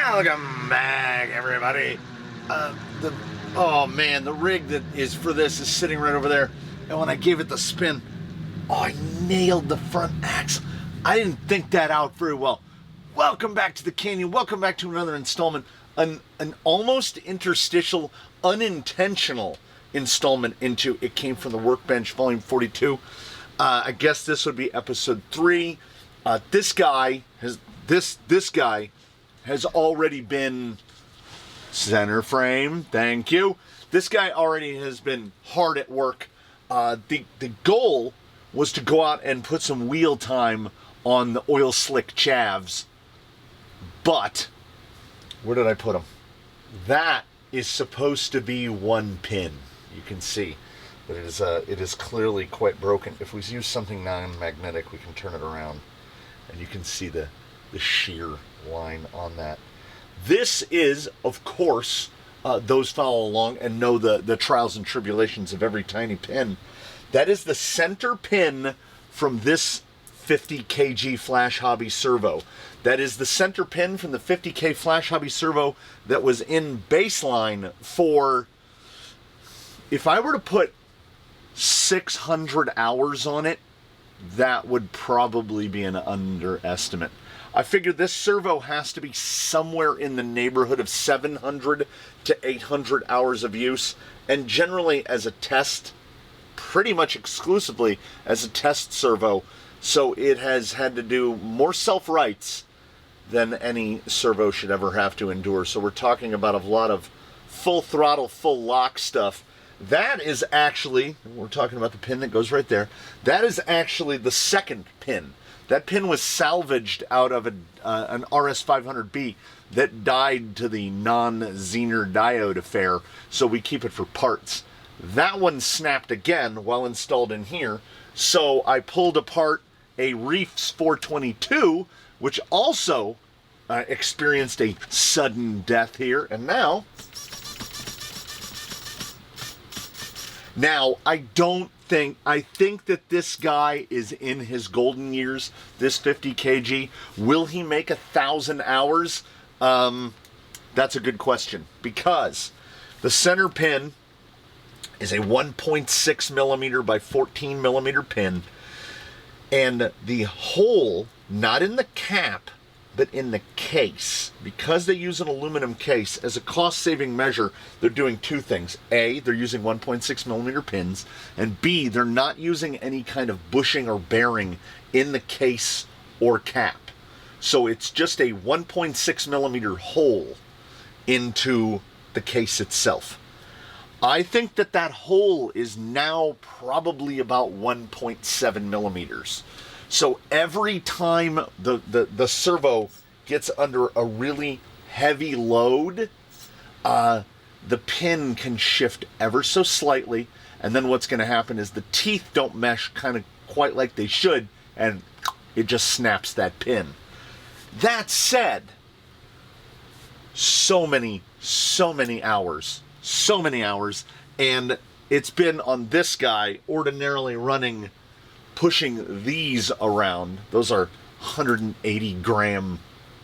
Welcome back, everybody. Oh man, the rig that is for this is sitting right over there. And when I gave it the spin, I nailed the front axle. I didn't think that out very well. Welcome back to the Canyon. Welcome back to another installment, an almost interstitial, unintentional installment into It Came From the Workbench, Volume 42. I guess this would be Episode 3. This guy has already been center frame. Thank you. This guy already has been hard at work. The goal was to go out and put some wheel time on the oil slick chavs, but where did I put them? That is supposed to be one pin. You can see that it is clearly quite broken. If we use something non-magnetic, we can turn it around, and you can see the shear line on that. This is, of course, those follow along and know the trials and tribulations of every tiny pin. That is the center pin from this 50 kg Flash Hobby servo. That is the center pin from the 50K Flash Hobby servo that was in baseline for, if I were to put 600 hours on it, that would probably be an underestimate. I figured this servo has to be somewhere in the neighborhood of 700 to 800 hours of use, and generally as a test, pretty much exclusively as a test servo, so it has had to do more self-rights than any servo should ever have to endure. So we're talking about a lot of full throttle, full lock stuff. That is actually, we're talking about the pin that goes right there, that is actually the second pin. That pin was salvaged out of an RS500B that died to the non-Zener diode affair, so we keep it for parts. That one snapped again while installed in here, so I pulled apart a Reefs 422, which also experienced a sudden death here, and now I think that this guy is in his golden years, this 50 kg. Will he make 1,000 hours? That's a good question, because the center pin is a 1.6 millimeter by 14 millimeter pin, and the hole, not in the cap, but in the case, because they use an aluminum case, as a cost-saving measure, they're doing two things. A, they're using 1.6 millimeter pins, and B, they're not using any kind of bushing or bearing in the case or cap. So it's just a 1.6 millimeter hole into the case itself. I think that hole is now probably about 1.7 millimeters. So every time the servo gets under a really heavy load, the pin can shift ever so slightly, and then what's going to happen is the teeth don't mesh kind of quite like they should, and it just snaps that pin. That said, so many hours, and it's been on this guy ordinarily running, pushing these around. Those are 180 gram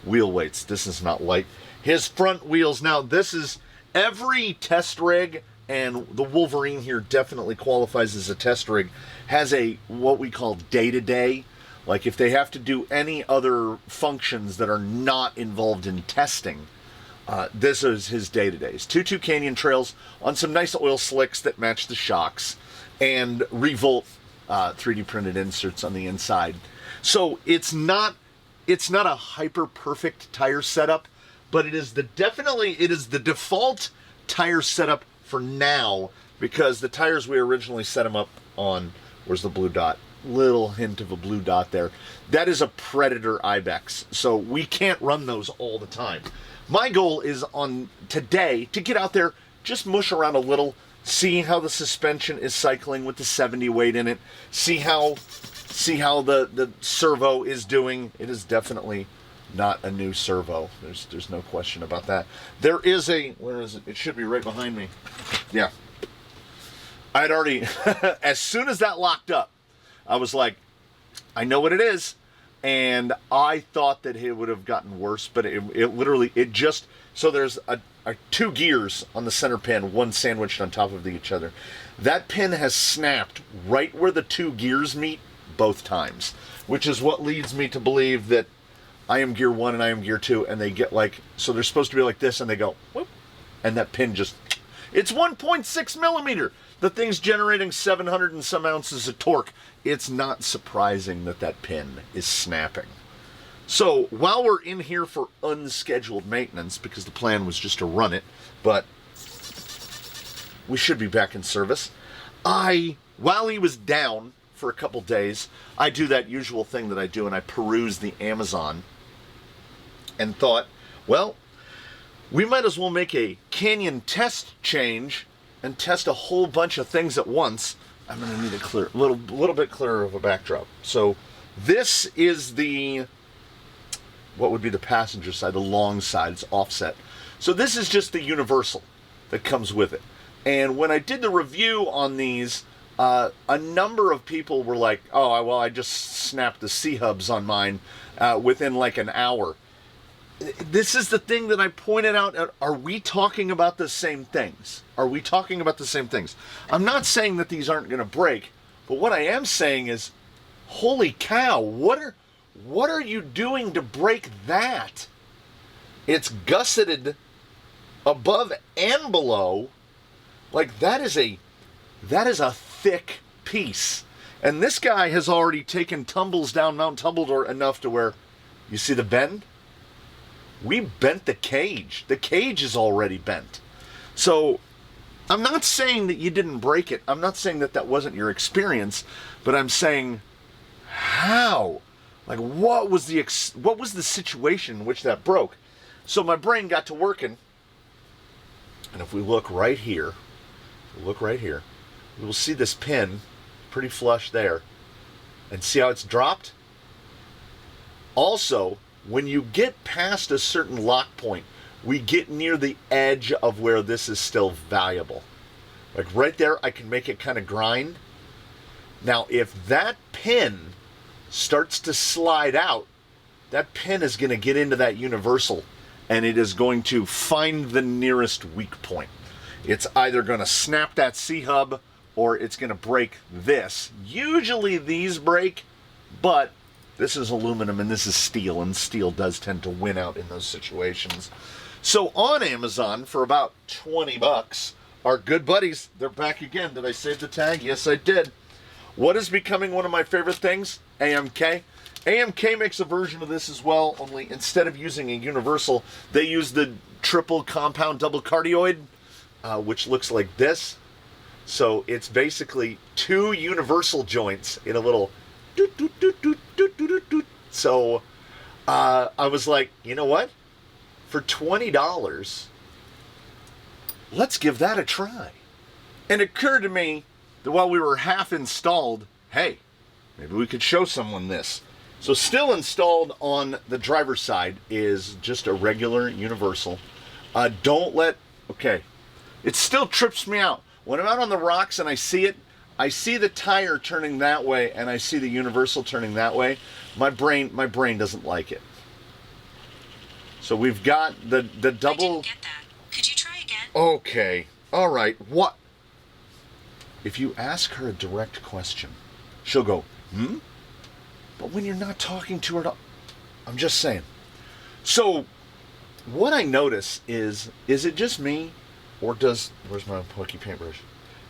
wheel weights. This is not light. His front wheels, now this is every test rig, and the Wolverine here definitely qualifies as a test rig, has a what we call day-to-day. Like if they have to do any other functions that are not involved in testing, this is his day-to-days. 2.2 Canyon trails on some nice oil slicks that match the shocks, and Revolt 3D printed inserts on the inside. So it's not a hyper perfect tire setup, but it is the default tire setup for now, because the tires we originally set them up on, where's the blue dot? Little hint of a blue dot there. That is a Predator Ibex, so we can't run those all the time. My goal is on today to get out there, just mush around a little, see how the suspension is cycling with the 70 weight in it, see how the servo is doing. It is definitely not a new servo. There's no question about that. There is a, where is it? It should be right behind me. Yeah. I'd already, as soon as that locked up, I was like, I know what it is. And I thought that it would have gotten worse, but it literally, it just, so there's a 2 gears on the center pin, one sandwiched on top of each other. That pin has snapped right where the 2 gears meet both times, which is what leads me to believe that I am gear 1 and I am gear 2, and they get like, so they're supposed to be like this, and they go, whoop, and that pin just, it's 1.6 millimeter. The thing's generating 700 and some ounces of torque. It's not surprising that that pin is snapping. So while we're in here for unscheduled maintenance, because the plan was just to run it, but we should be back in service, while he was down for a couple days, I do that usual thing that I do, and I peruse the Amazon and thought, well, we might as well make a Canyon test change and test a whole bunch of things at once. I'm going to need a little bit clearer of a backdrop. So this is what would be the passenger side, the long side, it's offset. So this is just the universal that comes with it. And when I did the review on these, a number of people were like, oh, well, I just snapped the C-hubs on mine within like an hour. This is the thing that I pointed out. Are we talking about the same things? Are we talking about the same things? I'm not saying that these aren't going to break, but what I am saying is, holy cow, what are you doing to break that? It's gusseted above and below. Like, that is a thick piece. And this guy has already taken tumbles down Mount Tumbledore enough to where, you see the bend? We bent the cage. The cage is already bent. So I'm not saying that you didn't break it. I'm not saying that that wasn't your experience, but I'm saying how? Like, what was the situation in which that broke? So my brain got to working. And if we look right here, we will see this pin pretty flush there. And see how it's dropped? Also, when you get past a certain lock point, we get near the edge of where this is still valuable. Like right there, I can make it kind of grind. Now, if that pin starts to slide out, that pin is going to get into that universal, and it is going to find the nearest weak point. It's either going to snap that C-hub, or it's going to break this. Usually these break, but this is aluminum and this is steel, and steel does tend to win out in those situations. So on Amazon, for about 20 bucks, our good buddies, they're back again. Did I save the tag? Yes, I did. What is becoming one of my favorite things? AMK. AMK makes a version of this as well, only instead of using a universal, they use the triple compound double cardioid, which looks like this. So it's basically 2 universal joints in a little doot, doot, doot, doot, doot, doot, doot. So I was like, you know what? For $20, let's give that a try. And it occurred to me that while we were half installed, hey, maybe we could show someone this. So still installed on the driver's side is just a regular universal. Okay, it still trips me out. When I'm out on the rocks and I see it, I see the tire turning that way and I see the universal turning that way. My brain doesn't like it. So we've got the double. I didn't get that. Could you try again? Okay. All right. What? If you ask her a direct question, she'll go, hmm? But when you're not talking to her, I'm just saying. So what I notice is it just me, or where's my pokey paintbrush?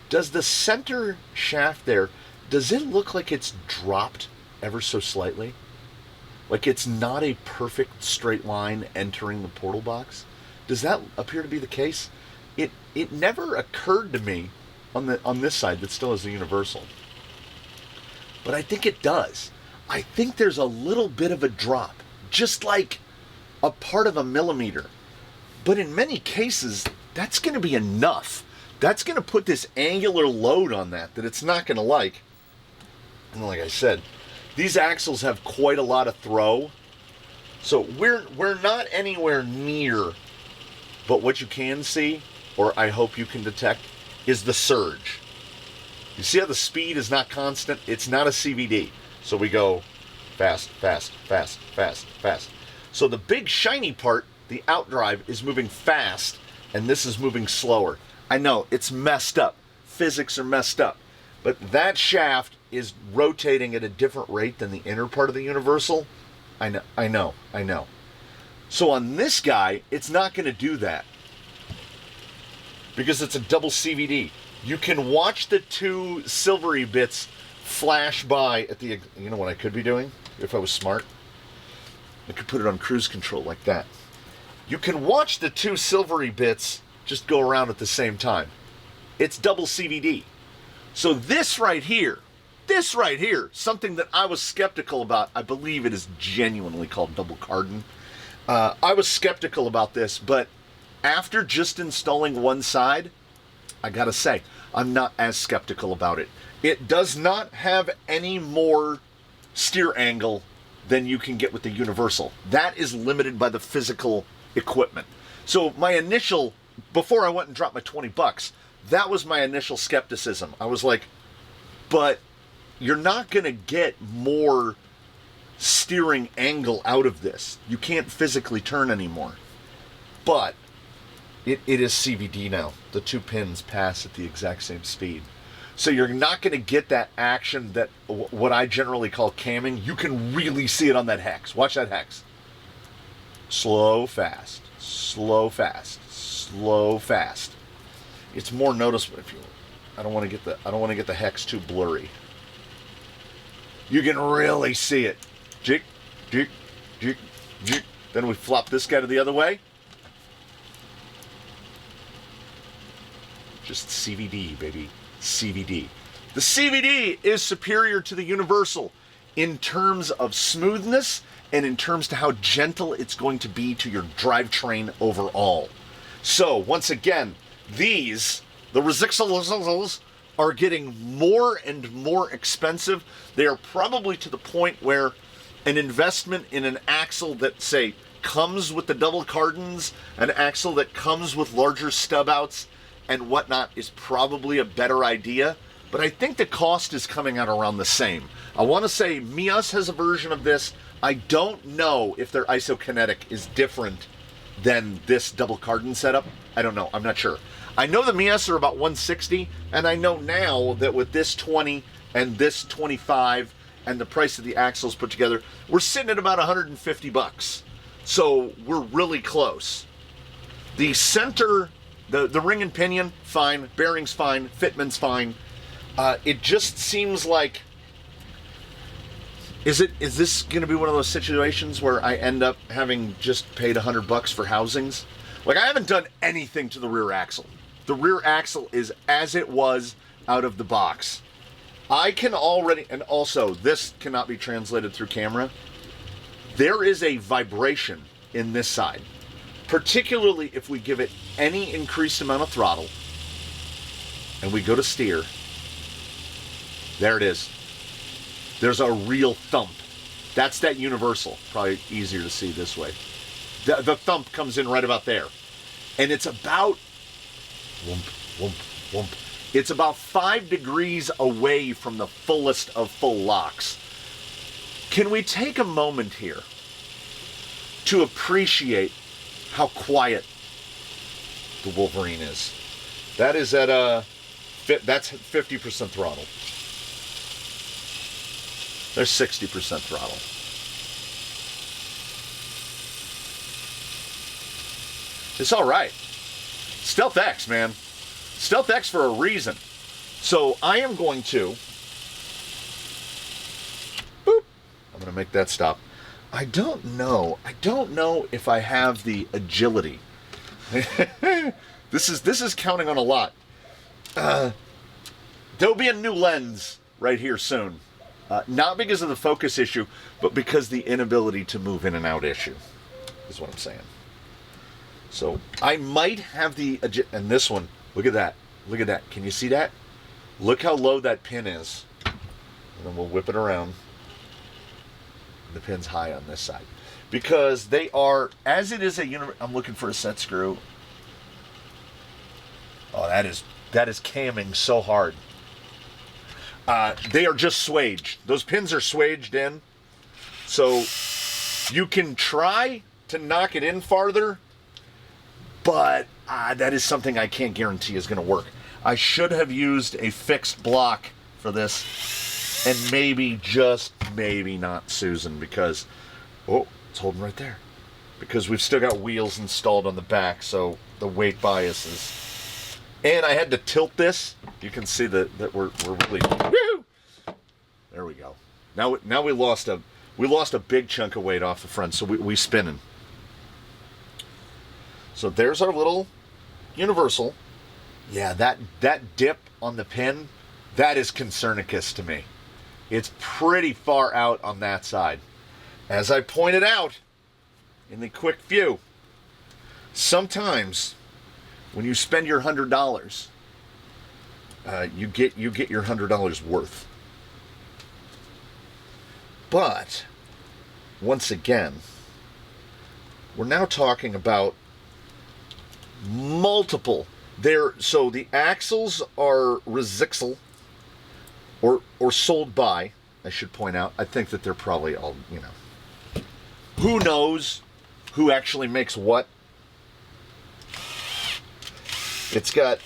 Does the center shaft there, does it look like it's dropped ever so slightly? Like it's not a perfect straight line entering the portal box? Does that appear to be the case? It never occurred to me on this side that still has the universal. But I think it does. I think there's a little bit of a drop, just like a part of a millimeter. But in many cases, that's going to be enough. That's going to put this angular load on that it's not going to like. And like I said, these axles have quite a lot of throw. So we're not anywhere near, but what you can see, or I hope you can detect, is the surge. You see how the speed is not constant? It's not a CVD. So we go fast, fast, fast, fast, fast. So the big shiny part, the outdrive, is moving fast, and this is moving slower. I know, it's messed up. Physics are messed up. But that shaft is rotating at a different rate than the inner part of the universal. I know. So on this guy, it's not going to do that. Because it's a double CVD. You can watch the two silvery bits flash by at the... You know what I could be doing if I was smart? I could put it on cruise control like that. You can watch the two silvery bits just go around at the same time. It's double CVD. So this right here, something that I was skeptical about, I believe it is genuinely called double cardan. I was skeptical about this, but after just installing one side, I gotta say, I'm not as skeptical about it. It does not have any more steer angle than you can get with the universal. That is limited by the physical equipment. So my initial, before I went and dropped my $20, that was my initial skepticism. I was like, but you're not gonna get more steering angle out of this. You can't physically turn anymore. But it is CVD now. The two pins pass at the exact same speed. So you're not going to get that action that what I generally call camming. You can really see it on that hex. Watch that hex. Slow, fast. Slow, fast. Slow, fast. It's more noticeable if you... I don't want to get the hex too blurry. You can really see it. Jig, jig, jig, jig. Then we flop this guy to the other way. Just CVD, baby. CVD. The CVD is superior to the universal in terms of smoothness and in terms to how gentle it's going to be to your drivetrain overall. So, once again, these, the residuals, are getting more and more expensive. They are probably to the point where an investment in an axle that, say, comes with the double cardans, an axle that comes with larger stub outs and whatnot is probably a better idea, but I think the cost is coming out around the same. I want to say Mias has a version of this. I don't know if their isokinetic is different than this double cardan setup. I don't know. I'm not sure. I know the Mias are about 160, and I know now that with this 20 and this 25 and the price of the axles put together, we're sitting at about $150. So we're really close. The center... The ring and pinion, fine. Bearings, fine. Fitment's fine. It just seems like... Is this going to be one of those situations where I end up having just paid $100 for housings? Like, I haven't done anything to the rear axle. The rear axle is as it was out of the box. I can already... And also, this cannot be translated through camera. There is a vibration in this side. Particularly if we give it any increased amount of throttle and we go to steer. There it is. There's a real thump. That's that universal. Probably easier to see this way. The thump comes in right about there. And it's about... Whoomp, whoomp, whoomp. It's about 5 degrees away from the fullest of full locks. Can we take a moment here to appreciate how quiet the Wolverine is? That is at that's 50% throttle. There's 60% throttle. It's all right. Stealth X, man. Stealth X for a reason. So I am going to... Boop. I'm going to make that stop. I don't know if I have the agility. This is counting on a lot. There'll be a new lens right here soon. Not because of the focus issue, but because the inability to move in and out issue is what I'm saying. So I might have the... And this one, look at that. Look at that. Can you see that? Look how low that pin is. And then we'll whip it around. The pin's high on this side. Because they are, as it is a I'm looking for a set screw. Oh, that is camming so hard. They are just swaged. Those pins are swaged in. So you can try to knock it in farther, but that is something I can't guarantee is going to work. I should have used a fixed block for this, and maybe, just maybe not Susan, because, oh, it's holding right there. Because we've still got wheels installed on the back, so the weight bias is... And I had to tilt this. You can see that we're really... Woo! There we go. Now we lost a big chunk of weight off the front, so we spinning. So there's our little universal. Yeah, that dip on the pin, that is Concernicus to me. It's pretty far out on that side. As I pointed out in the quick view, sometimes when you spend your $100, you get your $100 worth. But once again, we're now talking about multiple. So the axles are Resixel, or sold by, I should point out. I think that they're probably all, who knows who actually makes what. It's got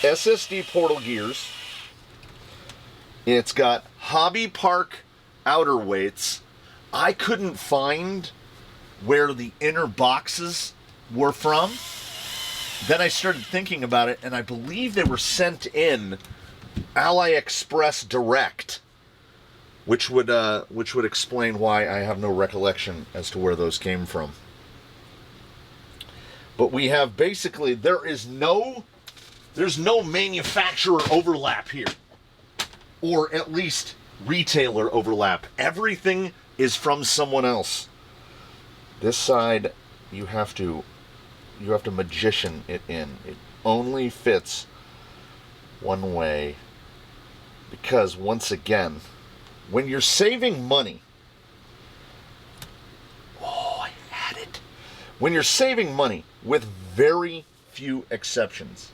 SSD portal gears. It's got Hobby Park outer weights. I couldn't find where the inner boxes were from. Then I started thinking about it, and I believe they were sent in AliExpress direct, which would explain why I have no recollection as to where those came from. But we have basically, there's no manufacturer overlap here, or at least retailer overlap. Everything is from someone else. This side, you have to magician it in. It only fits one way, because once again, when you're saving money, I had it. When you're saving money, with very few exceptions,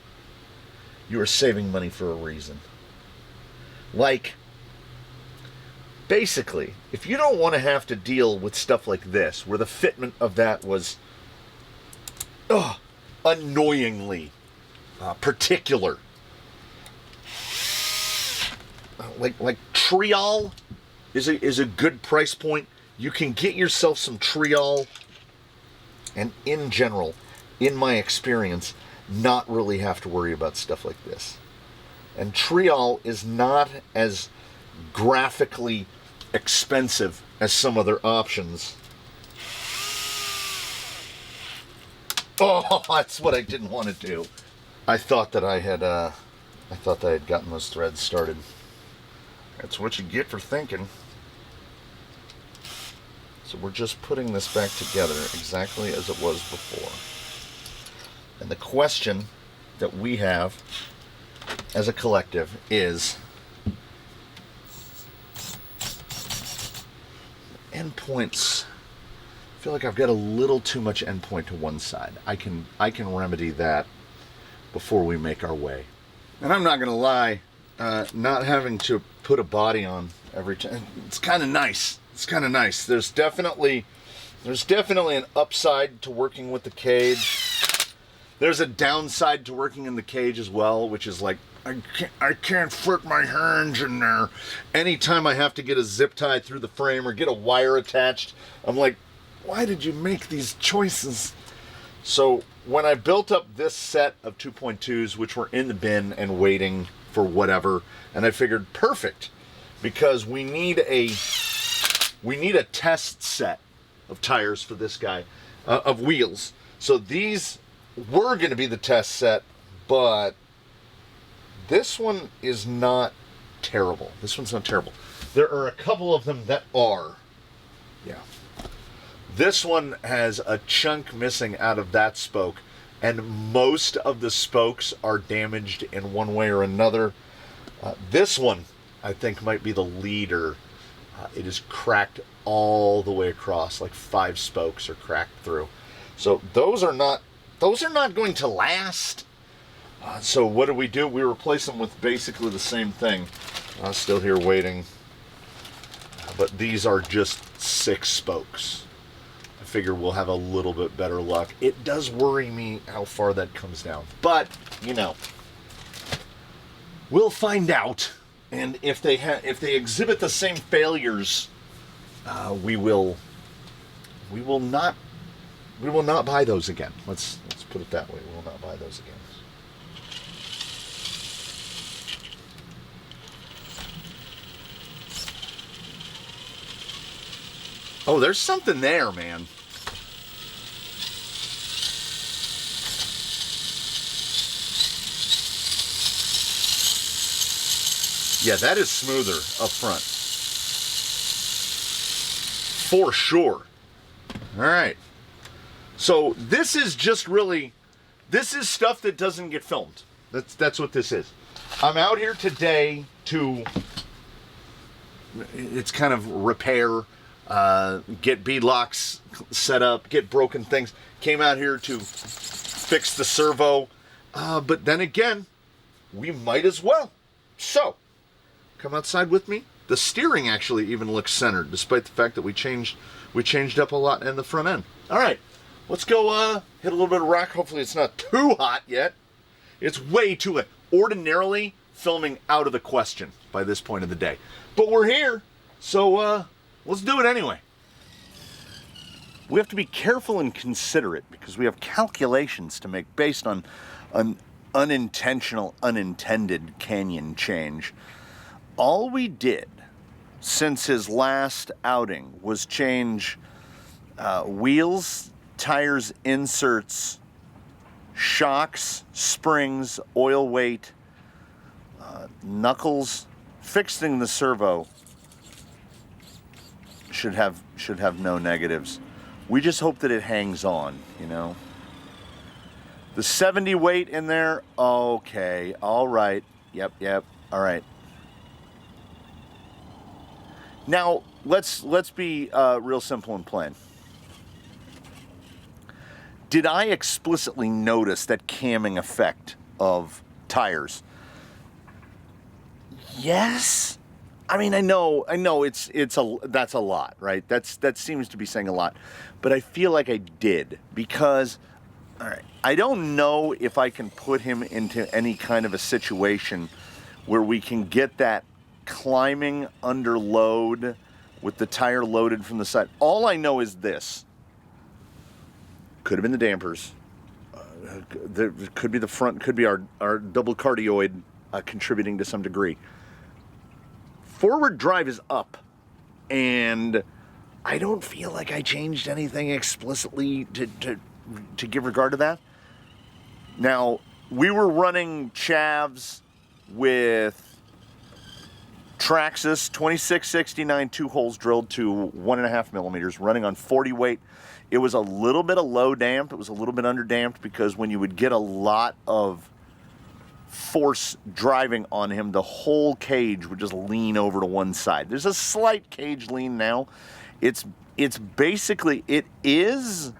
you are saving money for a reason. Like, basically, if you don't want to have to deal with stuff like this, where the fitment of that was annoyingly particular. Like Triol is a good price point. You can get yourself some Triol, and in general, in my experience, not really have to worry about stuff like this. And Triol is not as graphically expensive as some other options. Oh, that's what I didn't want to do. I thought that I had gotten those threads started. That's what you get for thinking. So we're just putting this back together exactly as it was before. And the question that we have as a collective is, endpoints. I feel like I've got a little too much endpoint to one side. I can remedy that before we make our way. And I'm not gonna lie, not having to put a body on every time, it's kind of nice. It's kind of nice. There's definitely an upside to working with the cage. There's a downside to working in the cage as well, which is like, I can't fit my hands in there. Anytime I have to get a zip tie through the frame or get a wire attached, I'm like, why did you make these choices? So when I built up this set of 2.2s, which were in the bin and waiting for whatever, and I figured, perfect, because we need a test set of tires for this guy, of wheels. So these were going to be the test set, but this one is not terrible. This one's not terrible. There are a couple of them that are. Yeah. This one has a chunk missing out of that spoke, and most of the spokes are damaged in one way or another. This one, I think, might be the leader. It is cracked all the way across, like 5 spokes are cracked through. So those are not going to last. So what do? We replace them with basically the same thing. Still here waiting. But these are just 6 spokes. I figure we'll have a little bit better luck. It does worry me how far that comes down. But, you know, we'll find out. And if they exhibit the same failures, we will not buy those again. Let's put it that way. We will not buy those again. Oh, there's something there, man. Yeah, that is smoother up front. For sure. All right. So this is just really, this is stuff that doesn't get filmed. That's what this is. I'm out here today to, it's kind of repair, get beadlocks set up, get broken things. Came out here to fix the servo. But then again, we might as well. So, come outside with me. The steering actually even looks centered, despite the fact that we changed up a lot in the front end. All right, let's go hit a little bit of rock. Hopefully it's not too hot yet. It's way too hot. Ordinarily, filming out of the question by this point of the day. But we're here, so let's do it anyway. We have to be careful and considerate because we have calculations to make based on an unintentional, unintended canyon change. All we did since his last outing was change wheels, tires, inserts, shocks, springs, oil weight, knuckles. Fixing the servo should have no negatives. We just hope that it hangs on, you know. The 70 weight in there, okay, all right, yep, all right. Now, let's be real simple and plain. Did I explicitly notice that camming effect of tires? Yes. I mean, I know that's a lot, right? That seems to be saying a lot. But I feel like I did because, all right, I don't know if I can put him into any kind of a situation where we can get that climbing under load with the tire loaded from the side. All I know is this. Could have been the dampers. There could be the front, could be our double cardioid contributing to some degree. Forward drive is up, and I don't feel like I changed anything explicitly to give regard to that. Now, we were running chavs with Traxxas 2669 2 holes drilled to 1.5 millimeters, running on 40 weight. It was a little bit of low damp. It was a little bit under damped because when you would get a lot of force driving on him, the whole cage would just lean over to one side. There's a slight cage lean now. It's basically, it is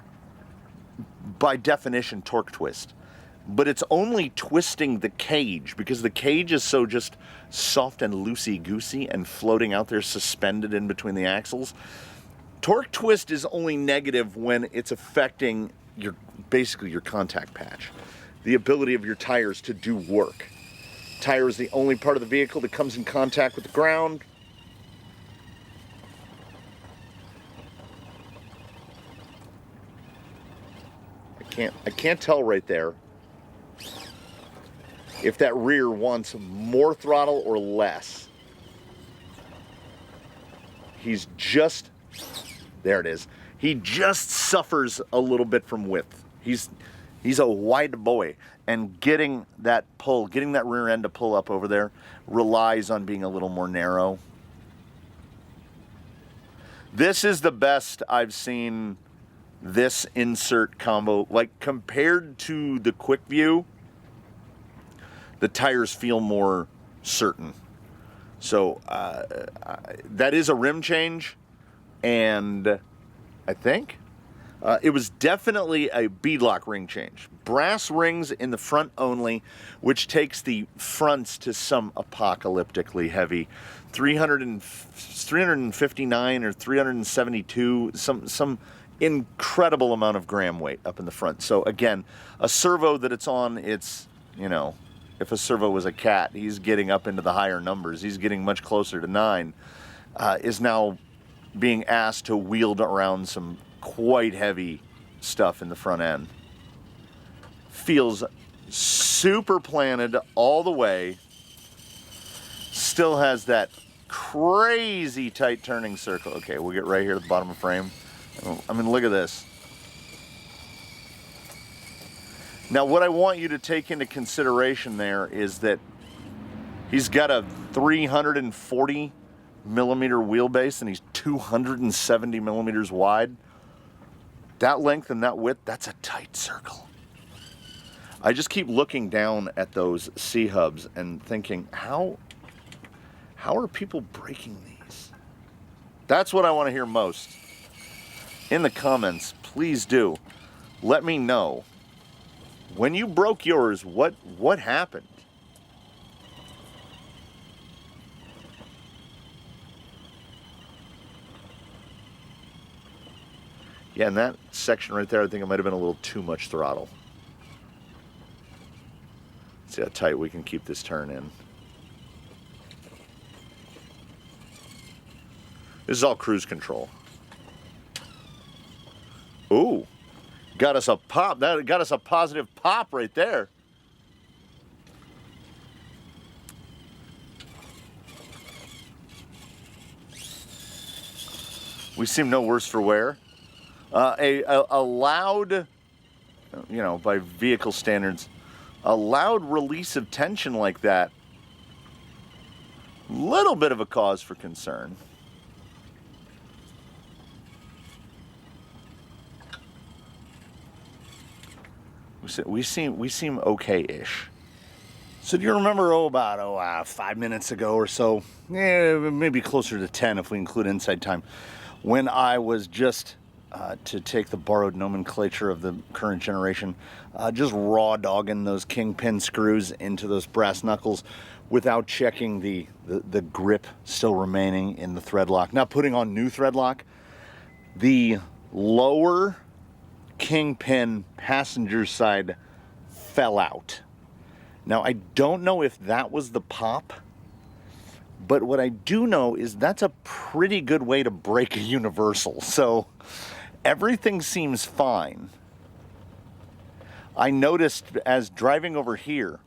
by definition torque twist, but it's only twisting the cage because the cage is so just soft and loosey-goosey and floating out there suspended in between the axles. Torque twist is only negative when it's affecting basically your contact patch, the ability of your tires to do work. Tire is the only part of the vehicle that comes in contact with the ground. I can't tell right there if that rear wants more throttle or less. He's just, there it is. He just suffers a little bit from width. He's a wide boy, and getting that rear end to pull up over there relies on being a little more narrow. This is the best I've seen this insert combo, like compared to the quick view, the tires feel more certain. So that is a rim change, and I think It was definitely a beadlock ring change. Brass rings in the front only, which takes the fronts to some apocalyptically heavy 359 or 372, some incredible amount of gram weight up in the front. So again, a servo that it's on, it's, you know, if a servo was a cat, he's getting up into the higher numbers. He's getting much closer to 9, is now being asked to wield around some quite heavy stuff in the front end. Feels super planted all the way. Still has that crazy tight turning circle. Okay, we'll get right here at the bottom of the frame. I mean, look at this. Now, what I want you to take into consideration there is that he's got a 340 millimeter wheelbase and he's 270 millimeters wide. That length and that width, that's a tight circle. I just keep looking down at those C-hubs and thinking, how are people breaking these? That's what I want to hear most. In the comments, please do. Let me know. When you broke yours, what happened? Yeah, in that section right there, I think it might have been a little too much throttle. See how tight we can keep this turn in. This is all cruise control. Ooh, got us a pop. That got us a positive pop right there. We seem no worse for wear. A loud, you know, by vehicle standards, a loud release of tension like that, little bit of a cause for concern. We seem okay-ish. So do you remember, about 5 minutes ago or so, maybe closer to 10 if we include inside time, when I was just, to take the borrowed nomenclature of the current generation, just raw dogging those kingpin screws into those brass knuckles without checking the grip still remaining in the thread lock. Now putting on new thread lock, the lower kingpin passenger side fell out. Now I don't know if that was the pop, but what I do know is that's a pretty good way to break a universal. So everything seems fine. I noticed as driving over here,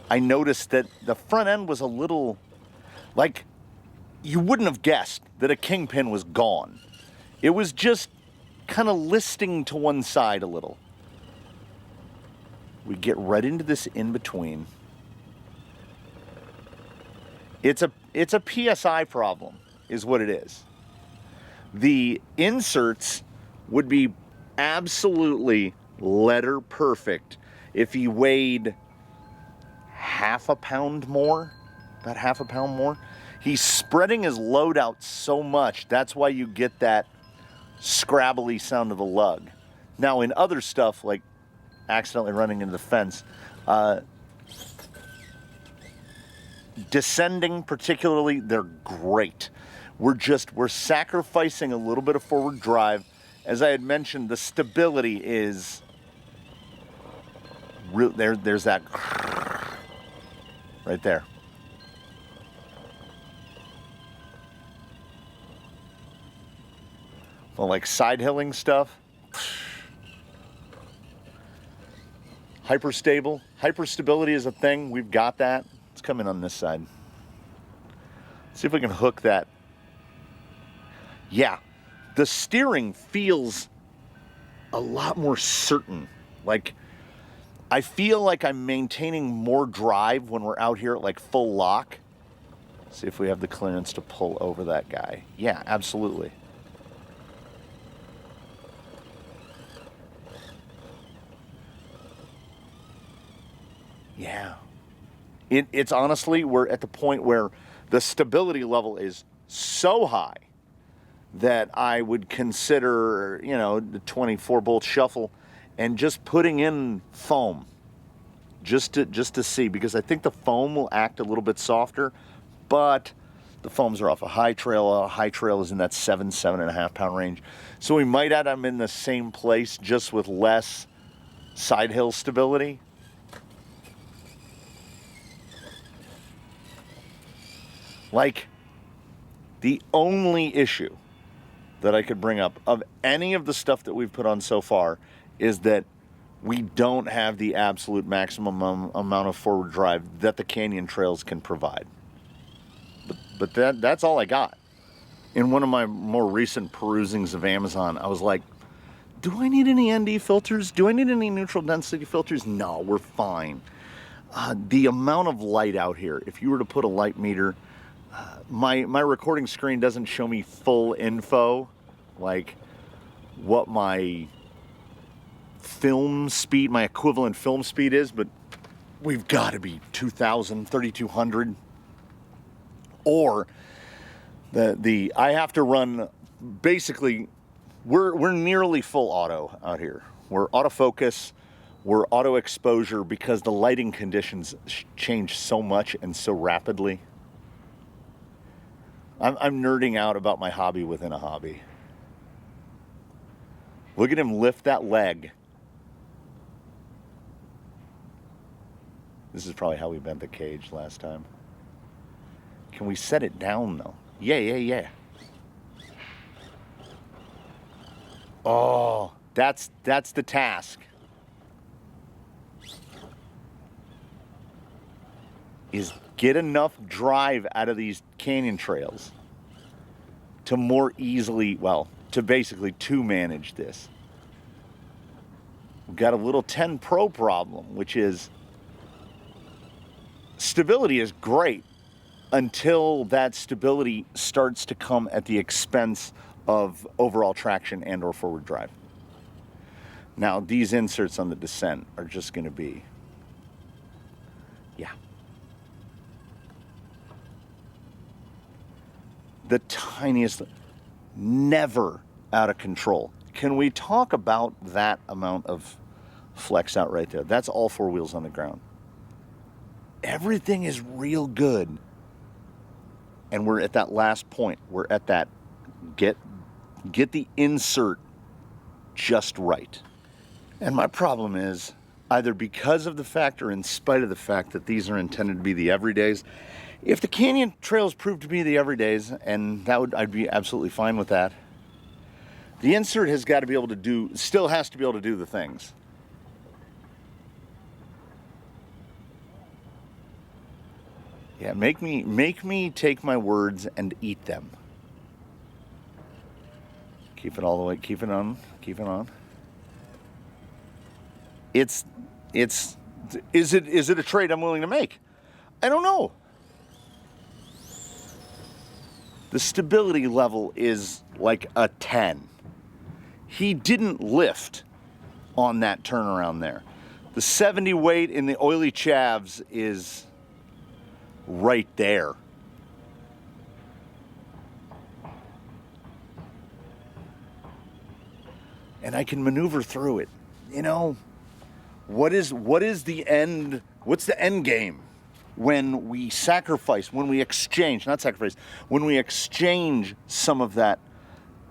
I noticed that the front end was a little, like, you wouldn't have guessed that a kingpin was gone. It was just kind of listing to one side a little. We get right into this in between. It's a PSI problem, is what it is. The inserts would be absolutely letter perfect if he weighed half a pound more, about half a pound more. He's spreading his load out so much, that's why you get that scrabbly sound of the lug. Now in other stuff, like accidentally running into the fence, descending particularly, they're great. We're sacrificing a little bit of forward drive. As I had mentioned, the stability is real. There's that right there. Well, like side hilling stuff, hyperstable. Hyperstability is a thing. We've got that. Let's come in on this side. See if we can hook that. Yeah, the steering feels a lot more certain. Like, I feel like I'm maintaining more drive when we're out here at like full lock. See if we have the clearance to pull over that guy. Yeah, absolutely. Yeah. It's honestly, we're at the point where the stability level is so high that I would consider, you know, the 24-bolt shuffle and just putting in foam just to see, because I think the foam will act a little bit softer, but the foams are off a high trail. A high trail is in that 7.5 pound range. So we might add them in the same place, just with less side hill stability. Like, the only issue that I could bring up of any of the stuff that we've put on so far is that we don't have the absolute maximum amount of forward drive that the canyon trails can provide. But that's all I got. In one of my more recent perusings of Amazon, I was like, do I need any ND filters? Do I need any neutral density filters? No, we're fine. The amount of light out here, if you were to put a light meter, my recording screen doesn't show me full info, like what my film speed, my equivalent film speed is, but we've got to be 2,000, 3,200. Or I have to run, basically, we're nearly full auto out here. We're autofocus, we're auto exposure, because the lighting conditions change so much and so rapidly. I'm nerding out about my hobby within a hobby. Look at him lift that leg. This is probably how we bent the cage last time. Can we set it down though? Yeah. Oh, that's the task. Is get enough drive out of these canyon trails to more easily, to basically manage this. We've got a little 10 Pro problem, which is stability is great until that stability starts to come at the expense of overall traction and or forward drive. Now, these inserts on the descent are just going to be, the tiniest, never out of control. Can we talk about that amount of flex out right there? That's all four wheels on the ground. Everything is real good. And we're at that last point. We're at that get the insert just right. And my problem is, either because of the fact or in spite of the fact that these are intended to be the everydays, if the canyon trails prove to be the everydays, and I'd be absolutely fine with that, the insert has got to be able to still has to be able to do the things. Yeah, make me take my words and eat them. Keep it all the way, keep it on. Is it a trade I'm willing to make? I don't know. The stability level is like a 10. He didn't lift on that turnaround there. The 70 weight in the oily chavs is right there. And I can maneuver through it. You know, what's the end game? When we exchange some of that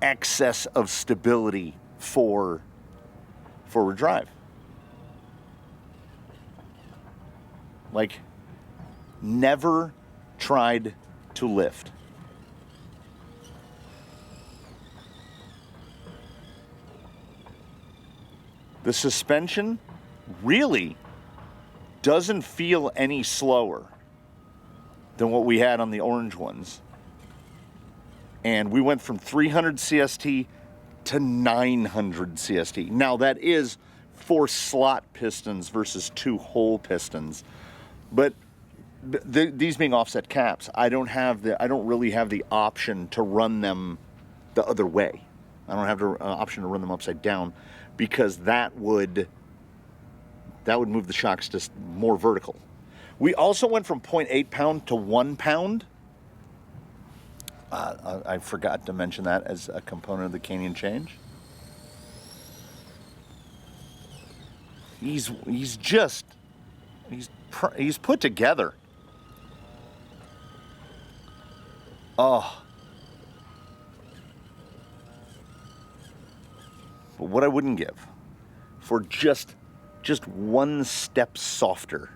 excess of stability for forward drive. Like, never tried to lift. The suspension really doesn't feel any slower than what we had on the orange ones. And we went from 300 CST to 900 CST. Now that is 4 slot pistons versus 2 hole pistons. But these being offset caps, I don't really have the option to run them the other way. I don't have the option to run them upside down, because that would move the shocks just more vertical. We also went from 0.8 pound to 1 pound. I forgot to mention that as a component of the canyon change. He's put together. Oh. But what I wouldn't give for just one step softer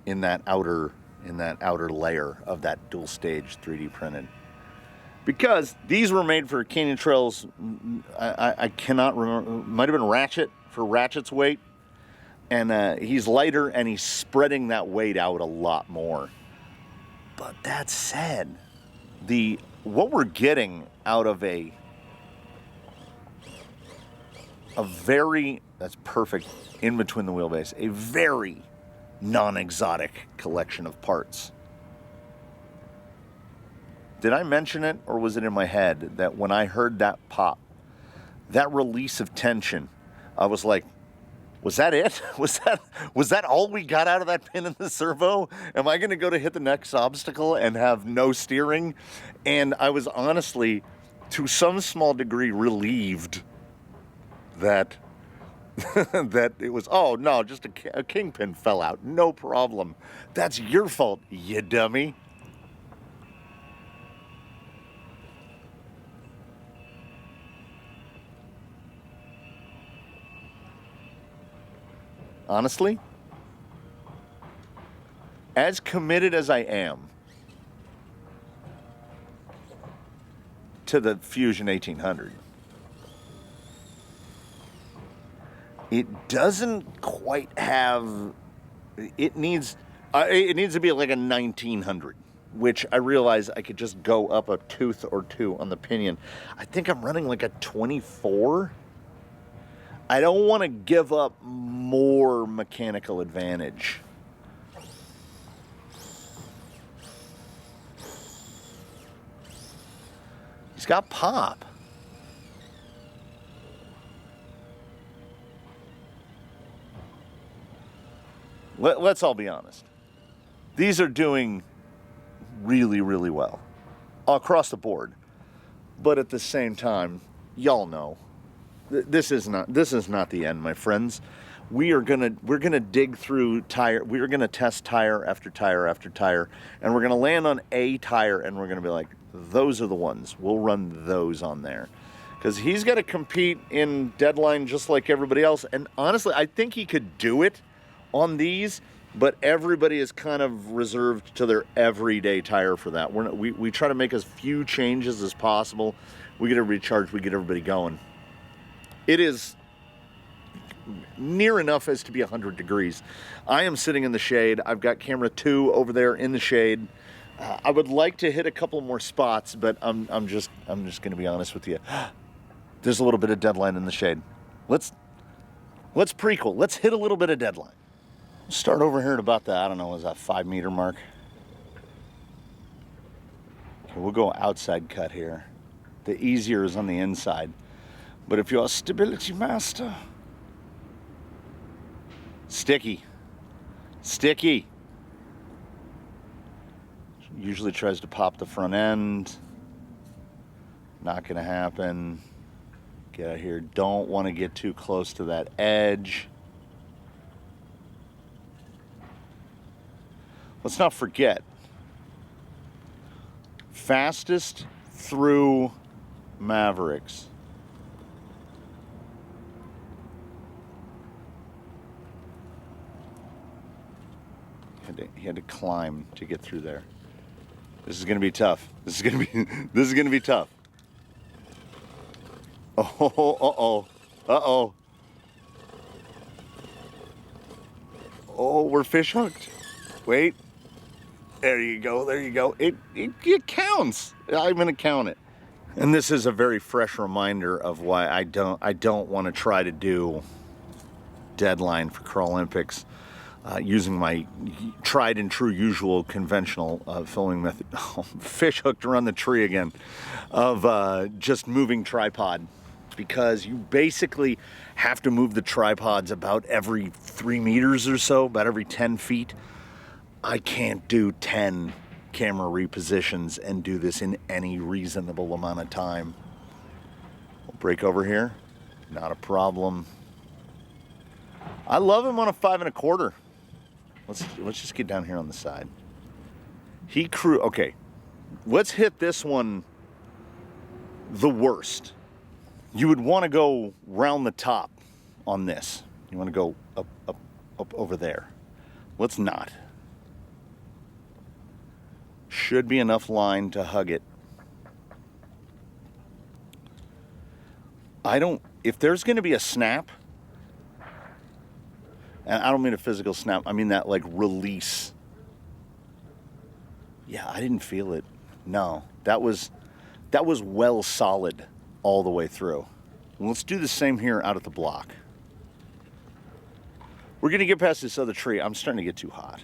in that outer layer of that dual stage 3D printed. Because these were made for canyon trails, I cannot remember, might have been Ratchet for Ratchet's weight. And he's lighter and he's spreading that weight out a lot more. But that said, what we're getting out of a very, that's perfect, in between the wheelbase, a very non-exotic collection of parts. Did I mention it, or was it in my head, that when I heard that pop, that release of tension, I was like, was that it? Was that all we got out of that pin in the servo? Am I going to go to hit the next obstacle and have no steering? And I was honestly, to some small degree, relieved that that it was, oh no, just a kingpin fell out, no problem. That's your fault, you dummy. Honestly, as committed as I am to the Fusion 1800, it doesn't quite have, it needs to be like a 1900, which I realize I could just go up a tooth or two on the pinion. I think I'm running like a 24. I don't want to give up more mechanical advantage. He's got pop. Let's all be honest. These are doing really, really well across the board. But at the same time, y'all know, this is not the end, my friends. We're gonna dig through tire. We're gonna test tire after tire after tire, and we're gonna land on a tire, and we're gonna be like, those are the ones. We'll run those on there, because he's got to compete in deadline just like everybody else. And honestly, I think he could do it on these, but everybody is kind of reserved to their everyday tire for that. We try to make as few changes as possible. We get everybody charged. We get everybody going. It is near enough as to be 100 degrees. I am sitting in the shade. I've got camera 2 over there in the shade. I would like to hit a couple more spots, but I'm just going to be honest with you. There's a little bit of deadline in the shade. Let's prequel. Let's hit a little bit of deadline. Start over here at about the, I don't know, was that 5 meter mark? Okay, we'll go outside cut here. The easier is on the inside. But if you're a stability master, sticky. Usually tries to pop the front end. Not gonna happen. Get out here. Don't want to get too close to that edge. Let's not forget, fastest through Mavericks. He had to climb to get through there. This is going to be tough. This is going to be tough. Oh. Oh, we're fish hooked. Wait. There you go. It counts. I'm going to count it. And this is a very fresh reminder of why I don't want to try to do deadline for Crawlympics using my tried and true usual conventional filming method. Oh, fish hooked around the tree again of just moving tripod, because you basically have to move the tripods about every 3 meters or so, about every 10 feet. I can't do 10 camera repositions and do this in any reasonable amount of time. We'll break over here. Not a problem. I love him on a 5 1/4. Let's just get down here on the side. Okay, let's hit this one the worst. You would want to go round the top on this. You want to go up over there. Let's not. Should be enough line to hug it. If there's going to be a snap, and I don't mean a physical snap, I mean that like release. Yeah, I didn't feel it. No, that was well solid all the way through. And let's do the same here out at the block. We're going to get past this other tree. I'm starting to get too hot.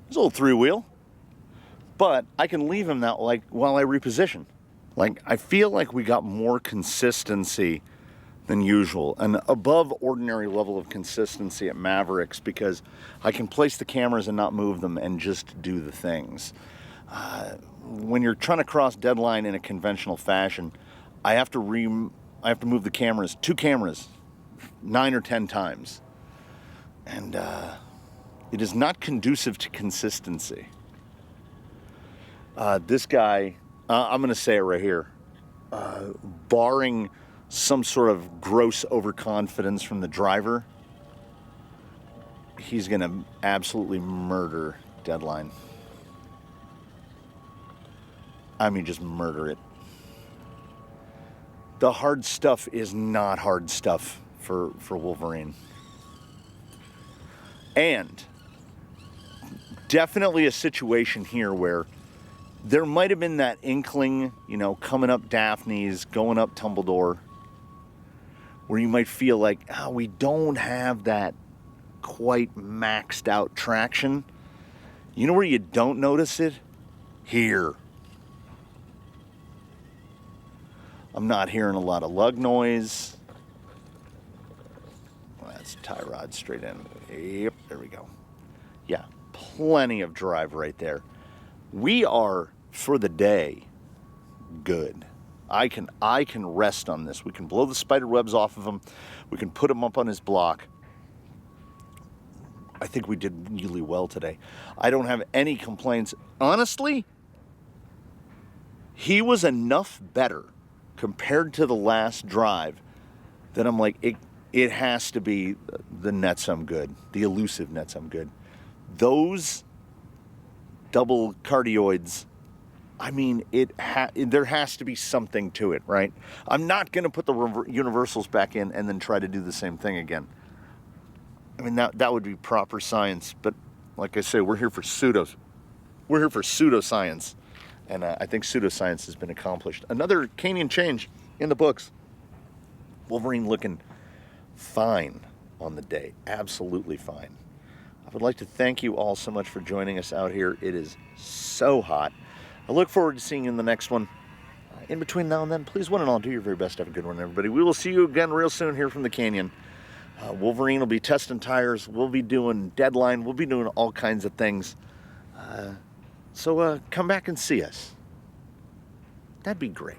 It's a little 3-wheel, but I can leave him that like while I reposition. Like, I feel like we got more consistency than usual, an above ordinary level of consistency at Mavericks, because I can place the cameras and not move them and just do the things. When you're trying to cross deadline in a conventional fashion, I have to move the cameras, 2 cameras, 9 or 10 times. And it is not conducive to consistency. This guy, I'm going to say it right here, barring some sort of gross overconfidence from the driver, he's going to absolutely murder deadline. I mean, just murder it. The hard stuff is not hard stuff for Wolverine. And definitely a situation here where there might have been that inkling, coming up Daphne's, going up Tumbledore, where you might feel like, we don't have that quite maxed out traction. You know where you don't notice it? Here. I'm not hearing a lot of lug noise. Well, that's a tie rod straight in. Yep, there we go. Yeah, plenty of drive right there. We are, for the day, good. I can rest on this. We can blow the spider webs off of him. We can put him up on his block. I think we did really well today. I don't have any complaints. Honestly, he was enough better compared to the last drive that I'm like, it has to be the nets I'm good, the elusive nets I'm good. Those double cardioids, I mean, there has to be something to it, right? I'm not going to put the universals back in and then try to do the same thing again. I mean, that would be proper science, but like I say, we're here for pseudoscience, and I think pseudoscience has been accomplished. Another canyon change in the books. Wolverine looking fine on the day, absolutely fine. I would like to thank you all so much for joining us out here. It is so hot. I look forward to seeing you in the next one. In between now and then, please, one and all, do your very best. Have a good one, everybody. We will see you again real soon here from the canyon. Wolverine will be testing tires. We'll be doing deadline. We'll be doing all kinds of things. So come back and see us. That'd be great.